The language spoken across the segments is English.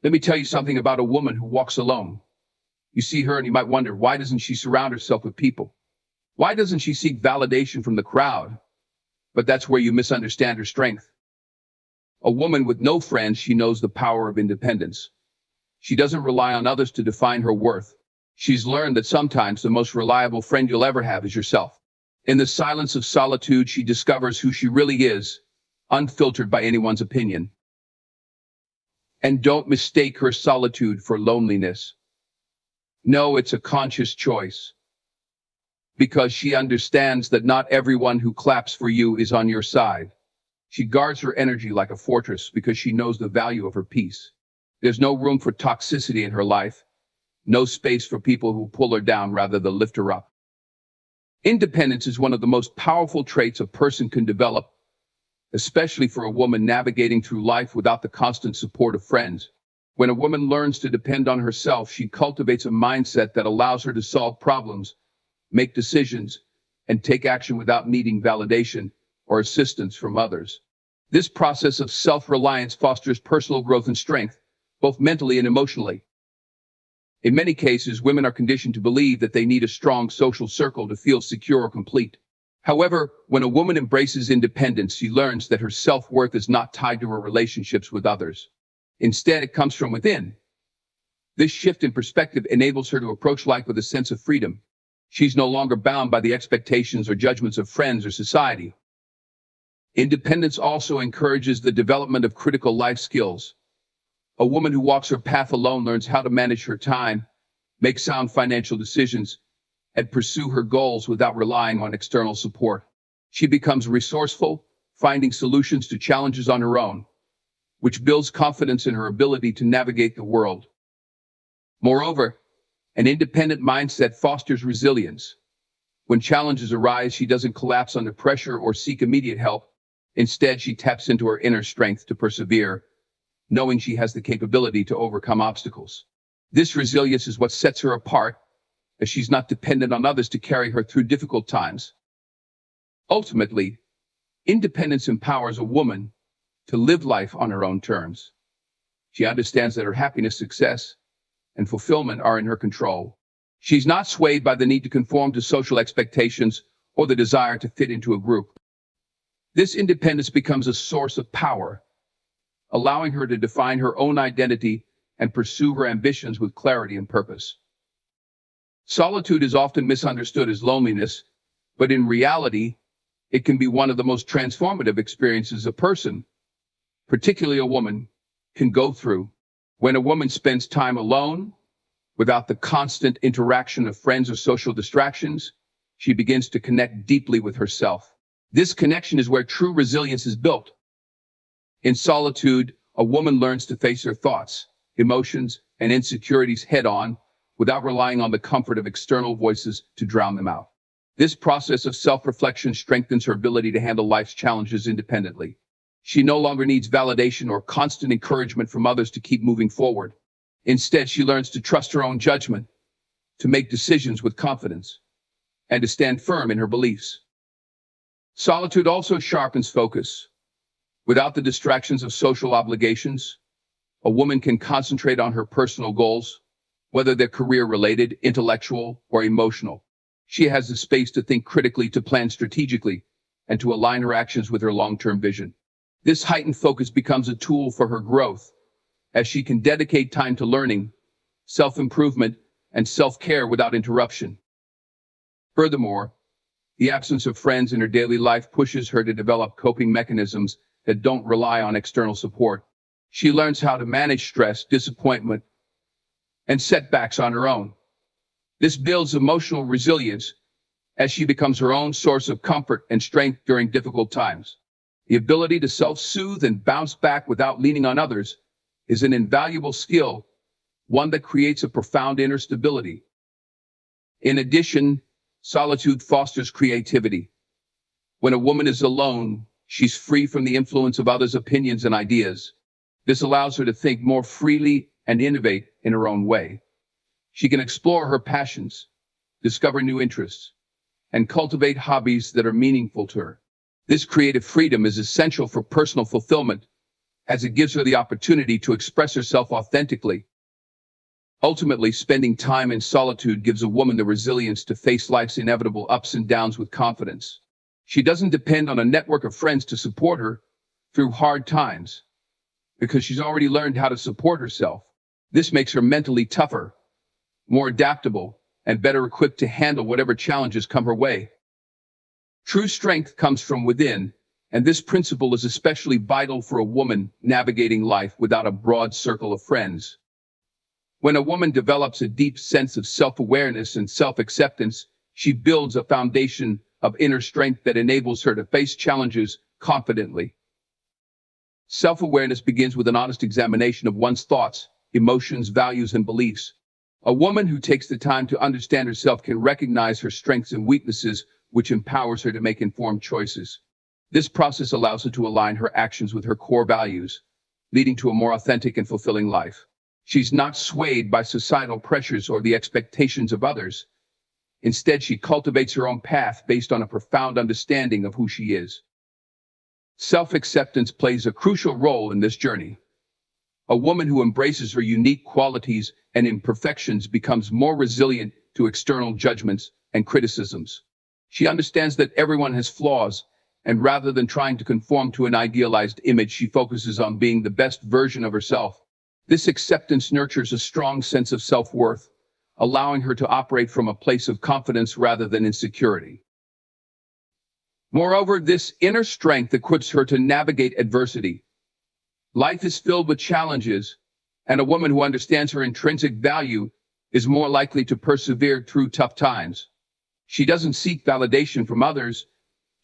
Let me tell you something about a woman who walks alone. You see her and you might wonder, why doesn't she surround herself with people? Why doesn't she seek validation from the crowd? But that's where you misunderstand her strength. A woman with no friends, she knows the power of independence. She doesn't rely on others to define her worth. She's learned that sometimes the most reliable friend you'll ever have is yourself. In the silence of solitude, she discovers who she really is, unfiltered by anyone's opinion. And don't mistake her solitude for loneliness. No, it's a conscious choice. Because she understands that not everyone who claps for you is on your side. She guards her energy like a fortress because she knows the value of her peace. There's no room for toxicity in her life, no space for people who pull her down rather than lift her up. Independence is one of the most powerful traits a person can develop, especially for a woman navigating through life without the constant support of friends. When a woman learns to depend on herself, she cultivates a mindset that allows her to solve problems, make decisions, and take action without needing validation or assistance from others. This process of self-reliance fosters personal growth and strength, both mentally and emotionally. In many cases, women are conditioned to believe that they need a strong social circle to feel secure or complete. However, when a woman embraces independence, she learns that her self-worth is not tied to her relationships with others. Instead, it comes from within. This shift in perspective enables her to approach life with a sense of freedom. She's no longer bound by the expectations or judgments of friends or society. Independence also encourages the development of critical life skills. A woman who walks her path alone learns how to manage her time, make sound financial decisions, and pursue her goals without relying on external support. She becomes resourceful, finding solutions to challenges on her own, which builds confidence in her ability to navigate the world. Moreover, an independent mindset fosters resilience. When challenges arise, she doesn't collapse under pressure or seek immediate help. Instead, she taps into her inner strength to persevere, knowing she has the capability to overcome obstacles. This resilience is what sets her apart, as she's not dependent on others to carry her through difficult times. Ultimately, independence empowers a woman to live life on her own terms. She understands that her happiness, success, and fulfillment are in her control. She's not swayed by the need to conform to social expectations or the desire to fit into a group. This independence becomes a source of power, allowing her to define her own identity and pursue her ambitions with clarity and purpose. Solitude is often misunderstood as loneliness, but in reality, it can be one of the most transformative experiences a person, particularly a woman, can go through. When a woman spends time alone, without the constant interaction of friends or social distractions, she begins to connect deeply with herself. This connection is where true resilience is built. In solitude, a woman learns to face her thoughts, emotions, and insecurities head-on without relying on the comfort of external voices to drown them out. This process of self-reflection strengthens her ability to handle life's challenges independently. She no longer needs validation or constant encouragement from others to keep moving forward. Instead, she learns to trust her own judgment, to make decisions with confidence, and to stand firm in her beliefs. Solitude also sharpens focus. Without the distractions of social obligations, a woman can concentrate on her personal goals, whether they're career-related, intellectual, or emotional. She has the space to think critically, to plan strategically, and to align her actions with her long-term vision. This heightened focus becomes a tool for her growth, as she can dedicate time to learning, self-improvement, and self-care without interruption. Furthermore, the absence of friends in her daily life pushes her to develop coping mechanisms that don't rely on external support. She learns how to manage stress, disappointment, and setbacks on her own. This builds emotional resilience as she becomes her own source of comfort and strength during difficult times. The ability to self-soothe and bounce back without leaning on others is an invaluable skill, one that creates a profound inner stability. In addition, solitude fosters creativity. When a woman is alone, she's free from the influence of others' opinions and ideas. This allows her to think more freely and innovate in her own way. She can explore her passions, discover new interests, and cultivate hobbies that are meaningful to her. This creative freedom is essential for personal fulfillment as it gives her the opportunity to express herself authentically. Ultimately, spending time in solitude gives a woman the resilience to face life's inevitable ups and downs with confidence. She doesn't depend on a network of friends to support her through hard times, because she's already learned how to support herself. This makes her mentally tougher, more adaptable, and better equipped to handle whatever challenges come her way. True strength comes from within, and this principle is especially vital for a woman navigating life without a broad circle of friends. When a woman develops a deep sense of self-awareness and self-acceptance, she builds a foundation of inner strength that enables her to face challenges confidently. Self-awareness begins with an honest examination of one's thoughts, emotions, values, and beliefs. A woman who takes the time to understand herself can recognize her strengths and weaknesses, which empowers her to make informed choices. This process allows her to align her actions with her core values, leading to a more authentic and fulfilling life. She's not swayed by societal pressures or the expectations of others. Instead, she cultivates her own path based on a profound understanding of who she is. Self-acceptance plays a crucial role in this journey. A woman who embraces her unique qualities and imperfections becomes more resilient to external judgments and criticisms. She understands that everyone has flaws, and rather than trying to conform to an idealized image, she focuses on being the best version of herself. This acceptance nurtures a strong sense of self-worth, allowing her to operate from a place of confidence rather than insecurity. Moreover, this inner strength equips her to navigate adversity. Life is filled with challenges, and a woman who understands her intrinsic value is more likely to persevere through tough times. She doesn't seek validation from others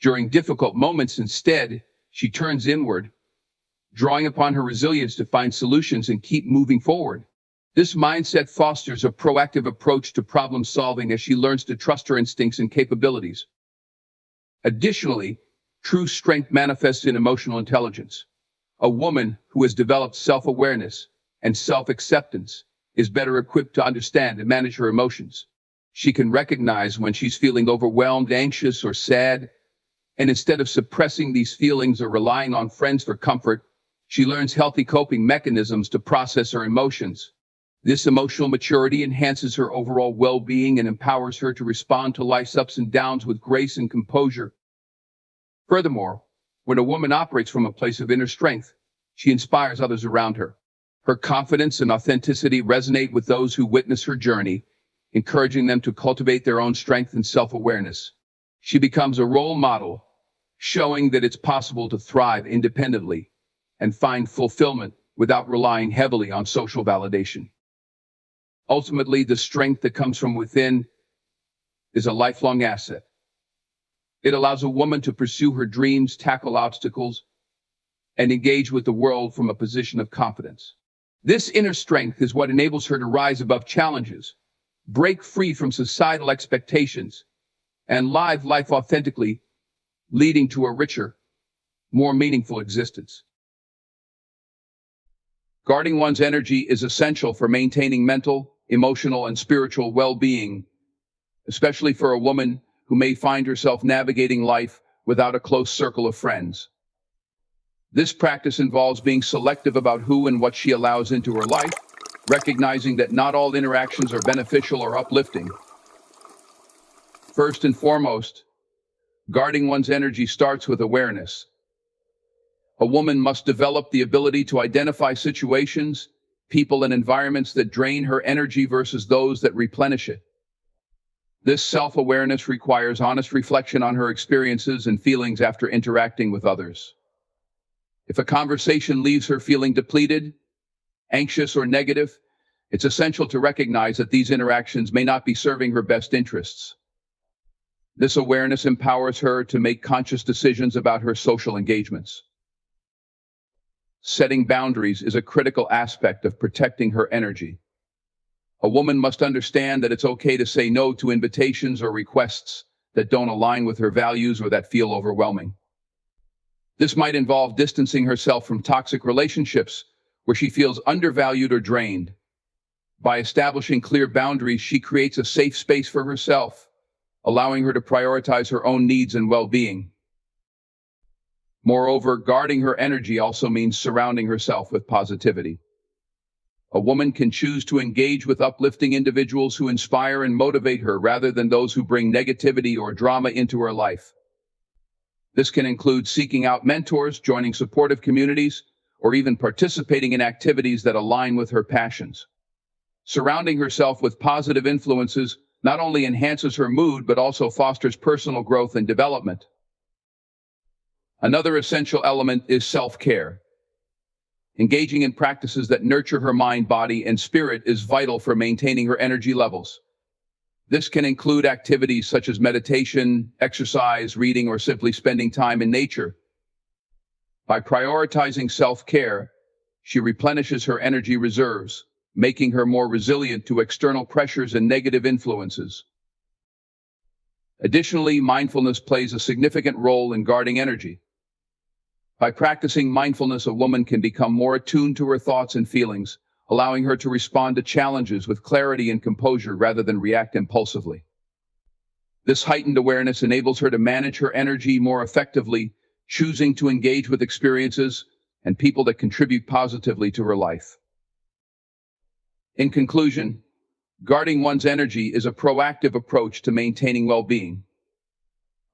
during difficult moments. Instead, she turns inward, drawing upon her resilience to find solutions and keep moving forward. This mindset fosters a proactive approach to problem solving as she learns to trust her instincts and capabilities. Additionally, true strength manifests in emotional intelligence. A woman who has developed self-awareness and self-acceptance is better equipped to understand and manage her emotions. She can recognize when she's feeling overwhelmed, anxious, or sad, and instead of suppressing these feelings or relying on friends for comfort, she learns healthy coping mechanisms to process her emotions. This emotional maturity enhances her overall well-being and empowers her to respond to life's ups and downs with grace and composure. Furthermore, when a woman operates from a place of inner strength, she inspires others around her. Her confidence and authenticity resonate with those who witness her journey, encouraging them to cultivate their own strength and self-awareness. She becomes a role model, showing that it's possible to thrive independently and find fulfillment without relying heavily on social validation. Ultimately, the strength that comes from within is a lifelong asset. It allows a woman to pursue her dreams, tackle obstacles, and engage with the world from a position of confidence. This inner strength is what enables her to rise above challenges, break free from societal expectations, and live life authentically, leading to a richer, more meaningful existence. Guarding one's energy is essential for maintaining mental, emotional, and spiritual well-being, especially for a woman who may find herself navigating life without a close circle of friends. This practice involves being selective about who and what she allows into her life, recognizing that not all interactions are beneficial or uplifting. First and foremost, guarding one's energy starts with awareness. A woman must develop the ability to identify situations, people, and environments that drain her energy versus those that replenish it. This self-awareness requires honest reflection on her experiences and feelings after interacting with others. If a conversation leaves her feeling depleted, anxious, or negative, it's essential to recognize that these interactions may not be serving her best interests. This awareness empowers her to make conscious decisions about her social engagements. Setting boundaries is a critical aspect of protecting her energy. A woman must understand that it's okay to say no to invitations or requests that don't align with her values or that feel overwhelming. This might involve distancing herself from toxic relationships where she feels undervalued or drained. By establishing clear boundaries, she creates a safe space for herself, allowing her to prioritize her own needs and well-being. Moreover, guarding her energy also means surrounding herself with positivity. A woman can choose to engage with uplifting individuals who inspire and motivate her rather than those who bring negativity or drama into her life. This can include seeking out mentors, joining supportive communities, or even participating in activities that align with her passions. Surrounding herself with positive influences not only enhances her mood but also fosters personal growth and development. Another essential element is self-care. Engaging in practices that nurture her mind, body, and spirit is vital for maintaining her energy levels. This can include activities such as meditation, exercise, reading, or simply spending time in nature. By prioritizing self-care, she replenishes her energy reserves, making her more resilient to external pressures and negative influences. Additionally, mindfulness plays a significant role in guarding energy. By practicing mindfulness, a woman can become more attuned to her thoughts and feelings, allowing her to respond to challenges with clarity and composure rather than react impulsively. This heightened awareness enables her to manage her energy more effectively, choosing to engage with experiences and people that contribute positively to her life. In conclusion, guarding one's energy is a proactive approach to maintaining well-being.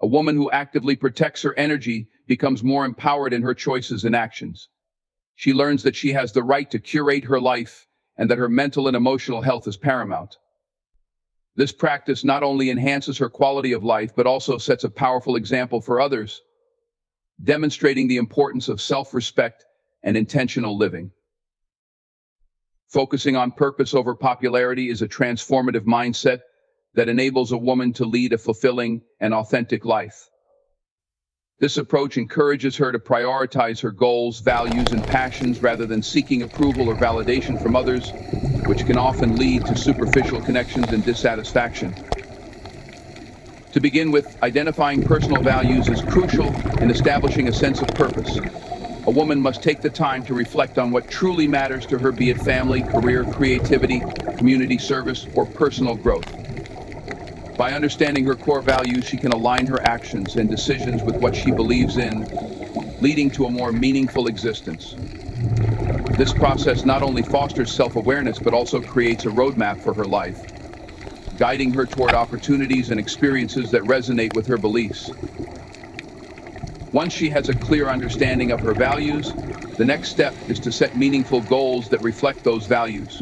A woman who actively protects her energy becomes more empowered in her choices and actions. She learns that she has the right to curate her life and that her mental and emotional health is paramount. This practice not only enhances her quality of life but also sets a powerful example for others, demonstrating the importance of self-respect and intentional living. Focusing on purpose over popularity is a transformative mindset that enables a woman to lead a fulfilling and authentic life. This approach encourages her to prioritize her goals, values, and passions rather than seeking approval or validation from others, which can often lead to superficial connections and dissatisfaction. To begin with, identifying personal values is crucial in establishing a sense of purpose. A woman must take the time to reflect on what truly matters to her, be it family, career, creativity, community service, or personal growth. By understanding her core values, she can align her actions and decisions with what she believes in, leading to a more meaningful existence. This process not only fosters self-awareness but also creates a roadmap for her life, guiding her toward opportunities and experiences that resonate with her beliefs. Once she has a clear understanding of her values, the next step is to set meaningful goals that reflect those values.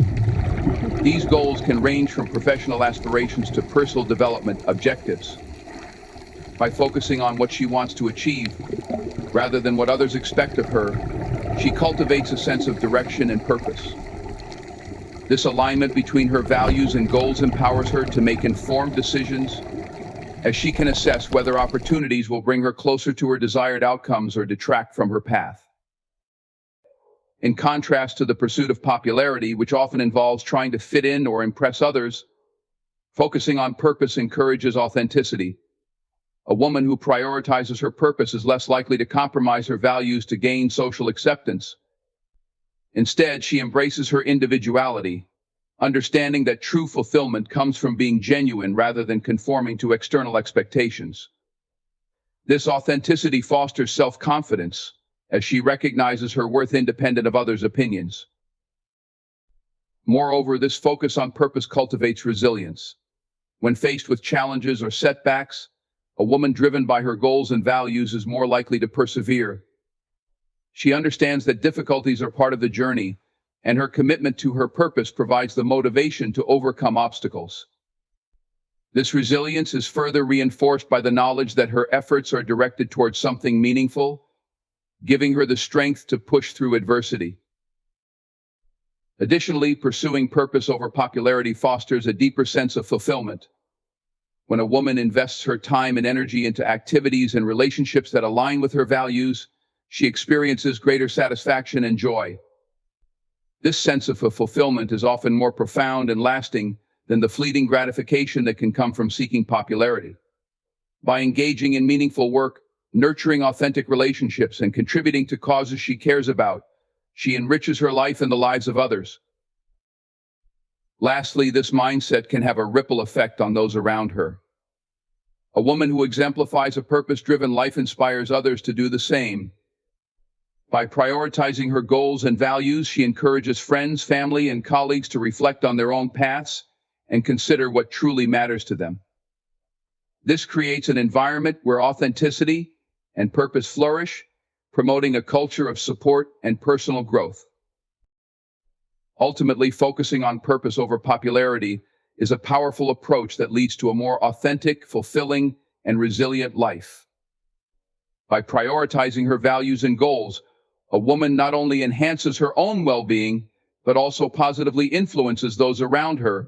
These goals can range from professional aspirations to personal development objectives. By focusing on what she wants to achieve, rather than what others expect of her, she cultivates a sense of direction and purpose. This alignment between her values and goals empowers her to make informed decisions, as she can assess whether opportunities will bring her closer to her desired outcomes or detract from her path. In contrast to the pursuit of popularity, which often involves trying to fit in or impress others, focusing on purpose encourages authenticity. A woman who prioritizes her purpose is less likely to compromise her values to gain social acceptance. Instead, she embraces her individuality, understanding that true fulfillment comes from being genuine rather than conforming to external expectations. This authenticity fosters self-confidence, as she recognizes her worth independent of others' opinions. Moreover, this focus on purpose cultivates resilience. When faced with challenges or setbacks, a woman driven by her goals and values is more likely to persevere. She understands that difficulties are part of the journey, and her commitment to her purpose provides the motivation to overcome obstacles. This resilience is further reinforced by the knowledge that her efforts are directed towards something meaningful, giving her the strength to push through adversity. Additionally, pursuing purpose over popularity fosters a deeper sense of fulfillment. When a woman invests her time and energy into activities and relationships that align with her values, she experiences greater satisfaction and joy. This sense of fulfillment is often more profound and lasting than the fleeting gratification that can come from seeking popularity. By engaging in meaningful work, nurturing authentic relationships, and contributing to causes she cares about, she enriches her life and the lives of others. Lastly, this mindset can have a ripple effect on those around her. A woman who exemplifies a purpose-driven life inspires others to do the same. By prioritizing her goals and values, she encourages friends, family, and colleagues to reflect on their own paths and consider what truly matters to them. This creates an environment where authenticity and purpose flourish, promoting a culture of support and personal growth. Ultimately, focusing on purpose over popularity is a powerful approach that leads to a more authentic, fulfilling, and resilient life. By prioritizing her values and goals, a woman not only enhances her own well-being, but also positively influences those around her,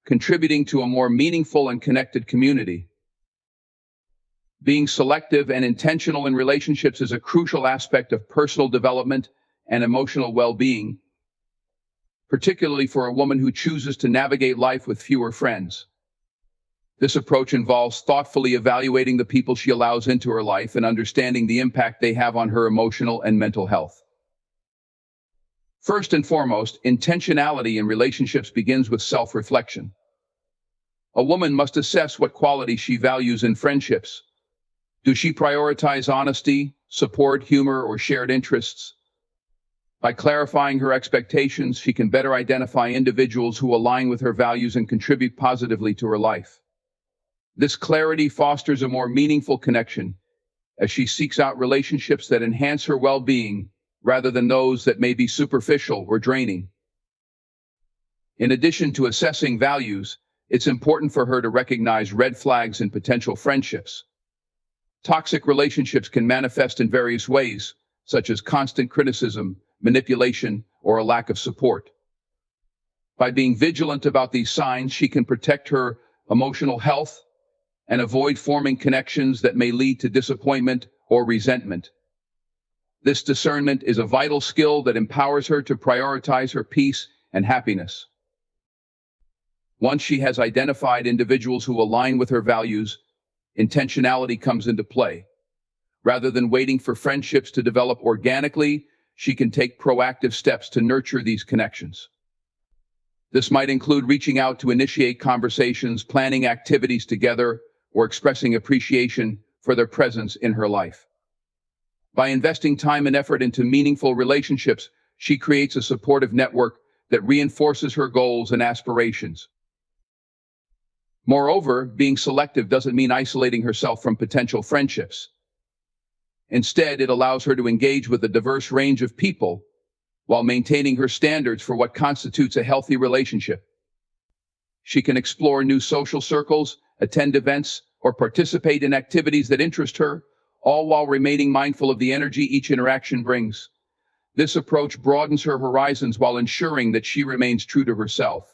contributing to a more meaningful and connected community. Being selective and intentional in relationships is a crucial aspect of personal development and emotional well-being, particularly for a woman who chooses to navigate life with fewer friends. This approach involves thoughtfully evaluating the people she allows into her life and understanding the impact they have on her emotional and mental health. First and foremost, intentionality in relationships begins with self-reflection. A woman must assess what qualities she values in friendships. Do she prioritize honesty, support, humor, or shared interests? By clarifying her expectations, she can better identify individuals who align with her values and contribute positively to her life. This clarity fosters a more meaningful connection as she seeks out relationships that enhance her well-being rather than those that may be superficial or draining. In addition to assessing values, it's important for her to recognize red flags in potential friendships. Toxic relationships can manifest in various ways, such as constant criticism, manipulation, or a lack of support. By being vigilant about these signs, she can protect her emotional health and avoid forming connections that may lead to disappointment or resentment. This discernment is a vital skill that empowers her to prioritize her peace and happiness. Once she has identified individuals who align with her values, intentionality comes into play. Rather than waiting for friendships to develop organically, she can take proactive steps to nurture these connections. This might include reaching out to initiate conversations, planning activities together, or expressing appreciation for their presence in her life. By investing time and effort into meaningful relationships, she creates a supportive network that reinforces her goals and aspirations. Moreover, being selective doesn't mean isolating herself from potential friendships. Instead, it allows her to engage with a diverse range of people while maintaining her standards for what constitutes a healthy relationship. She can explore new social circles, attend events, or participate in activities that interest her, all while remaining mindful of the energy each interaction brings. This approach broadens her horizons while ensuring that she remains true to herself.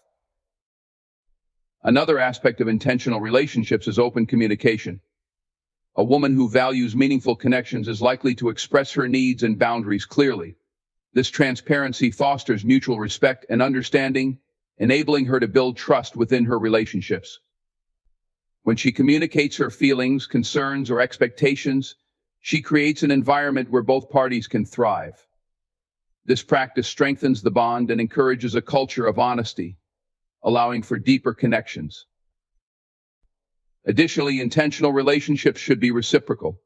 Another aspect of intentional relationships is open communication. A woman who values meaningful connections is likely to express her needs and boundaries clearly. This transparency fosters mutual respect and understanding, enabling her to build trust within her relationships. When she communicates her feelings, concerns, or expectations, she creates an environment where both parties can thrive. This practice strengthens the bond and encourages a culture of honesty, allowing for deeper connections. Additionally, intentional relationships should be reciprocal.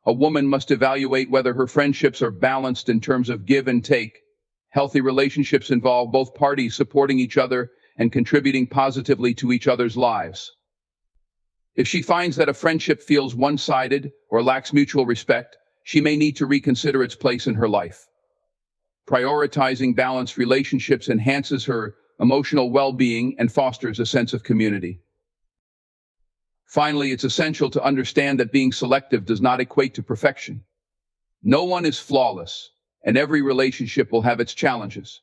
A woman must evaluate whether her friendships are balanced in terms of give and take. Healthy relationships involve both parties supporting each other and contributing positively to each other's lives. If she finds that a friendship feels one-sided or lacks mutual respect, she may need to reconsider its place in her life. Prioritizing balanced relationships enhances her emotional well-being and fosters a sense of community. Finally, it's essential to understand that being selective does not equate to perfection. No one is flawless, and every relationship will have its challenges.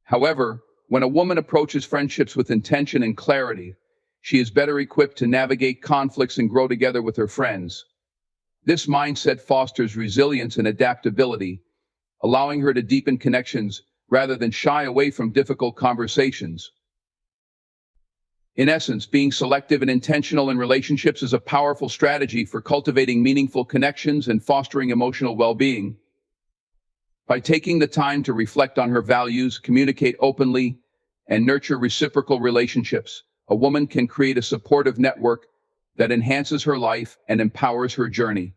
However, when a woman approaches friendships with intention and clarity, she is better equipped to navigate conflicts and grow together with her friends. This mindset fosters resilience and adaptability, allowing her to deepen connections rather than shy away from difficult conversations. In essence, being selective and intentional in relationships is a powerful strategy for cultivating meaningful connections and fostering emotional well-being. By taking the time to reflect on her values, communicate openly, and nurture reciprocal relationships, a woman can create a supportive network that enhances her life and empowers her journey.